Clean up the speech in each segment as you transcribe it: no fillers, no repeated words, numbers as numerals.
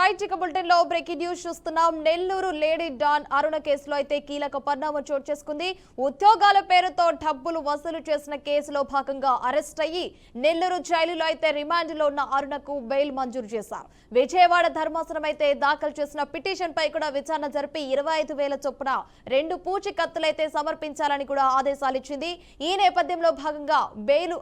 Right ఇక bulletin లో breaking news చూస్తున్నాం. నెల్లూరు లేడీ డాన్ అరుణ కేసులో అయితే కీలక పరిణామం చోటు చేసుకుంది. ఉద్యోగాల పేరుతో డబ్బులు వసూలు చేసిన కేసులో భాగంగా అరెస్ట్ అయ్యి నెల్లూరు జైలులో అయితే రిమాండ్ లో ఉన్న అరుణకు బెయిల్ మంజూరు చేశారు. విజయవాడ ధర్మాసనం అయితే దాఖలు చేసిన పిటిషన్ పై కూడా విచారణ జరిపి 25,000 చొప్పున 2 పూచీకత్తులైతే సమర్పించాలని కూడా ఆదేశాలు ఇచ్చింది. ఈ నేపథ్యంలో భాగంగా బెయిల్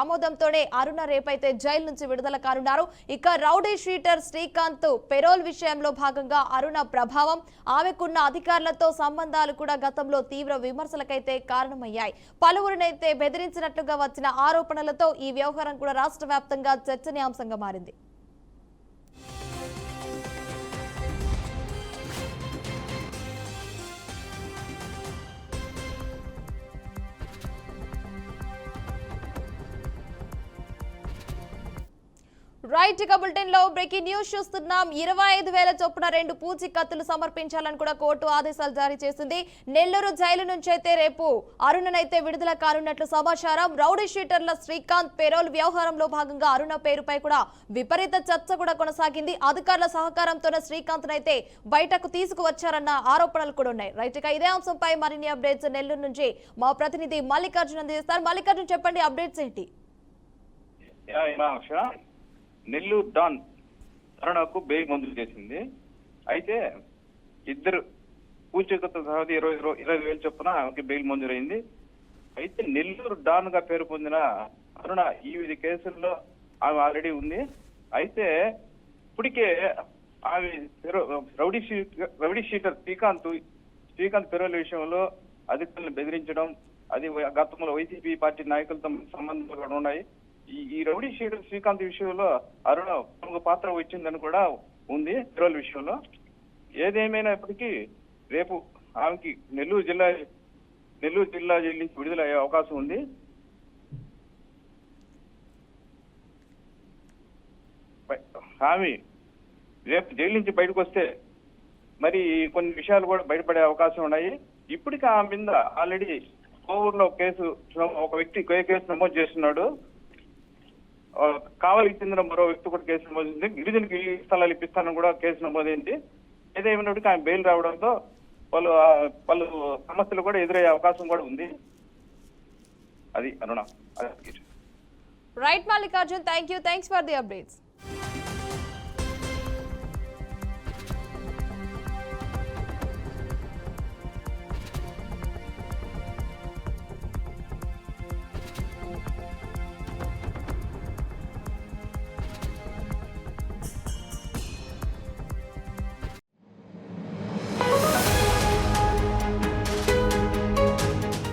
ఆమోదంతోనే అరుణ రేపైతే జైలు నుంచి విడుదల కానున్నారు. ఇక రౌడీ షీటర్ శ్రీకాంత్ పెరోల్ విషయంలో భాగంగా అరుణ ప్రభావం, ఆమెకున్న అధికారులతో సంబంధాలు కూడా గతంలో తీవ్ర విమర్శలకైతే కారణమయ్యాయి. పలువురినైతే బెదిరించినట్లుగా వచ్చిన ఆరోపణలతో ఈ వ్యవహారం కూడా రాష్ట్ర వ్యాప్తంగా చర్చనీయాంశంగా మారింది. రైట్ ఇక బులెటిన్ లో బ్రేకింగ్ న్యూస్ చూస్తున్నాం. 25,000 చొప్పున 2 పూచీకత్తులు సమర్పించాలని కూడా కోర్టు ఆదేశాలు జారీ చేసింది. నెల్లూరు జైలు నుంచి అయితే రేపు అరుణనైతే విడుదల కానున్నట్లు సమాచారం. రౌడీ షీటర్ల శ్రీకాంత్ పెరోల్ వ్యవహారంలో భాగంగా అరుణ పేరుపై కూడా విపరీత చర్చ కూడా కొనసాగింది. అధికారుల సహకారంతోనే శ్రీకాంత్ నైతే బయటకు తీసుకువచ్చారన్న ఆరోపణలు కూడా ఉన్నాయి. రైట్ ఇక ఇదే అంశంపై మరిన్ని అప్డేట్స్ నెల్లూరు నుంచి మా ప్రతినిధి మల్లికార్జున్ అందిస్తారు. మల్లికార్జున్ చెప్పండి, అప్డేట్స్ ఏంటి? నెల్లూరు డాన్ అరుణకు బెయిల్ మంజూరు చేసింది. అయితే ఇద్దరు పూచీకత్తు సహా 20,000 చొప్పున ఆమెకి బెయిల్ మంజూరైంది. అయితే నెల్లూరు డాన్ గా పేరు పొందిన అరుణ ఈ కేసుల్లో ఆమె ఆల్రెడీ ఉంది. అయితే ఇప్పటికే ఆమె రౌడీ షీటర్ శ్రీకాంత్ పెరోల్ విషయంలో అధికారులను బెదిరించడం, అది గతంలో వైసీపీ పార్టీ నాయకులతో సంబంధాలు కూడా ఉన్నాయి. ఈ రౌడీ షీటర్ శ్రీకాంత్ విషయంలో అరుణ ప్రముఖ పాత్ర వచ్చిందని కూడా ఉంది పెరోల్ విషయంలో. ఏదేమైనప్పటికీ రేపు ఆమెకి నెల్లూరు జిల్లా జైలు నుంచి విడుదల అయ్యే అవకాశం ఉంది. ఆమె రేపు జైలు నుంచి బయటకు వస్తే మరి కొన్ని విషయాలు కూడా బయటపడే అవకాశం ఉన్నాయి. ఇప్పటికీ ఆమె మీద ఆల్రెడీ కోవూరులో ఒక వ్యక్తి కేసు నమోదు చేస్తున్నాడు. కావలికి చెందిన మరో వ్యక్తి కూడా కేసు నమోదైంది. గిరిజనకి స్థలాలు ఇప్పిస్తానని కూడా కేసు నమోదైంది. ఏదేమైనప్పటికీ ఆమె బెయిల్ రావడంతో పలు సమస్యలు కూడా ఎదురయ్యే అవకాశం కూడా ఉంది. అది Aruna. Right Mallikarjun, thanks for the updates.